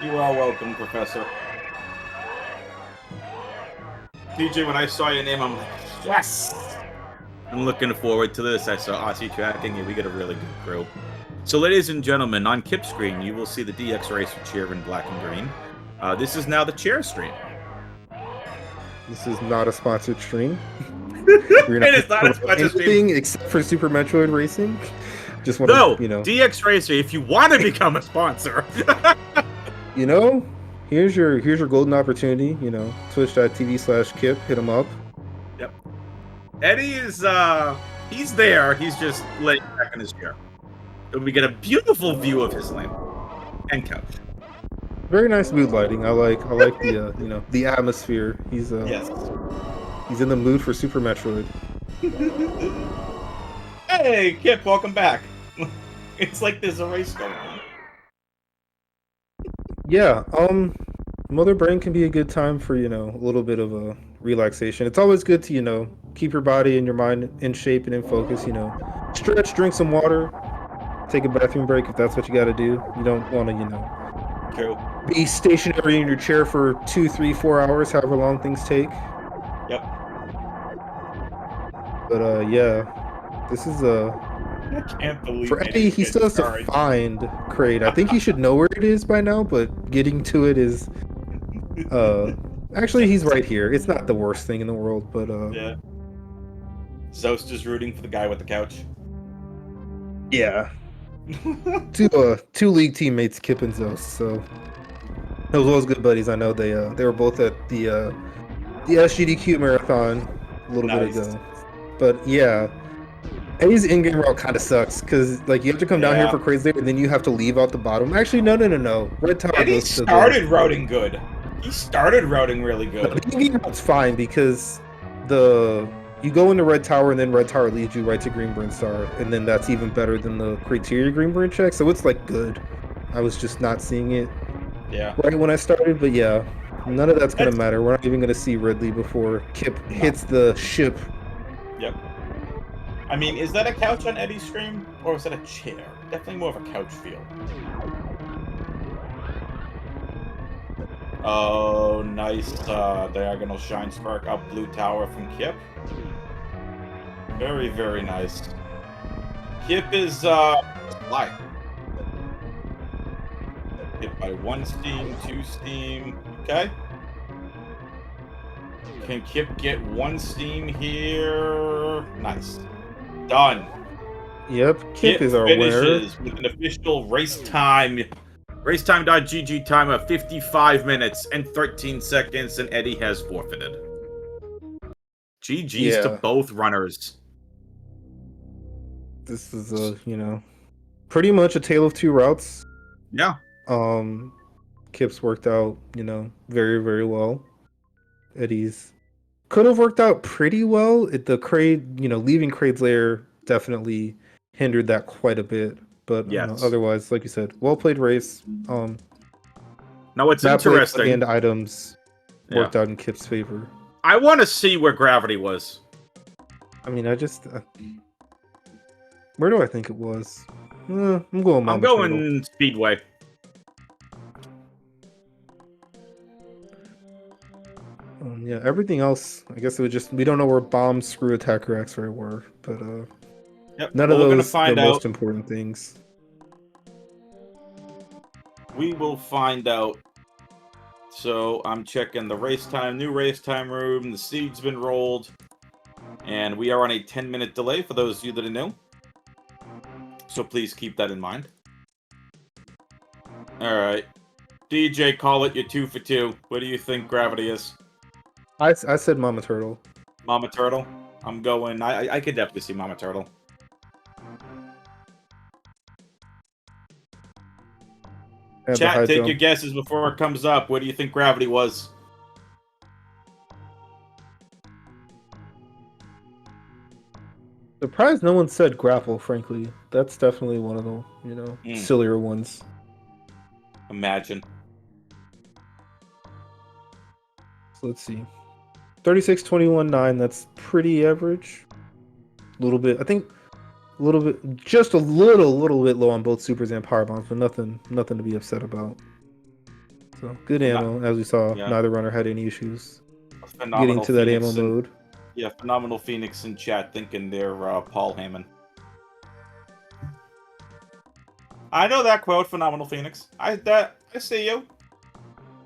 You are welcome, Professor. DJ, when I saw your name, I'm like, yes! I'm looking forward to this. I saw Aussie tracking, and we get a really good crew. So, ladies and gentlemen, on Kipp's screen, you will see the DX Racer chair in black and green. This is now the chair stream. This is not a sponsored stream. It is not a sponsored stream. Except for Super Metroid Racing. Just want to, you know. DX Racer, if you want to become a sponsor. You know, here's your golden opportunity, you know, twitch.tv/Kipp, hit him up. Yep. Eddie is, he's there, he's just laying back in his chair. And we get a beautiful view of his lamp and couch. Very nice mood lighting. I like the, you know, the atmosphere. He's yes. He's in the mood for Super Metroid. Hey, Kipp, welcome back. It's like there's a race going on. Yeah, Mother Brain can be a good time for, you know, a little bit of a relaxation. It's always good to, you know, keep your body and your mind in shape and in focus, you know. Stretch, drink some water, take a bathroom break if that's what you got to do. You don't want to, you know, True. Be stationary in your chair for 2, 3, 4 hours, however long things take. Yep. But yeah, this is I can't believe for it Eddie. didn't He get still has to charged. find Kraid. I think he should know where it is by now, but getting to it is actually he's right here. It's not the worst thing in the world, but Yeah. Zost is rooting for the guy with the couch. yeah. Two league teammates, Kipp and Zos. So those was good buddies. I know they were both at the SGDQ marathon a little bit Nice. ago. But yeah, Eddie's in-game route kind of sucks because like you have to come down here Yeah. for crazy there, and then you have to leave out the bottom. Actually, no. Red Tower Eddie goes to started routing good. He started routing really the good. in-game route's fine because you go into Red Tower and then Red Tower leads you right to Greenburn Star, and then that's even better than the criteria Greenburn check. So it's like good. I was just not seeing it Yeah. right when I started, but yeah, none of that's gonna That's- matter. We're not even gonna see Ridley before Kipp No. hits the ship. Yep. I mean, is that a couch on Eddie's stream? Or is that a chair? Definitely more of a couch feel. Oh, nice diagonal shine spark up blue tower from Kipp. Very, very nice. Kipp is light. Hit by 1 steam, 2 steam. Okay. Can Kipp get 1 steam here? Nice. Done. Yep, Kipp is our winner. finishes with an official racetime.gg time of 55 minutes and 13 seconds, and Eddie has forfeited. GG's to both runners. This is pretty much a tale of two routes. Yeah. Kipp's worked out, very, very well. Eddie's could have worked out pretty well. The Kraid, leaving Kraid's lair definitely hindered that quite a bit. But Yes. otherwise, like you said, well played race. Now it's map play interesting. and items worked out in Kipp's favor. I want to see where Gravity was. I mean, where do I think it was? I'm going. I'm going Speedway. Yeah, everything else, I guess it would just we don't know where bomb, screw, attacker, X-ray were, but Yep. none of we're gonna those find the out. most important things. We will find out. So I'm checking the race time, new race time room. The seed's been rolled, and we are on a 10-minute delay for those of you that are new. So please keep that in mind. All right, DJ, call it. You're 2 for 2. What do you think Gravity is? I said Mama Turtle. Mama Turtle. I'm going. I could definitely see Mama Turtle. Chat, take your guesses before it comes up. What do you think Gravity was? Surprised no one said grapple, frankly. That's definitely one of the, sillier ones. Imagine. So let's see. 36, 21, 9, that's pretty average. A little bit, I think a little bit, just a little bit low on both supers and power bombs, but nothing to be upset about. So good ammo, as we saw. Yeah. Neither runner had any issues getting to that ammo mode. Yeah, Phenomenal Phoenix in chat thinking they're Paul Heyman. I know that quote, Phenomenal Phoenix. I see you.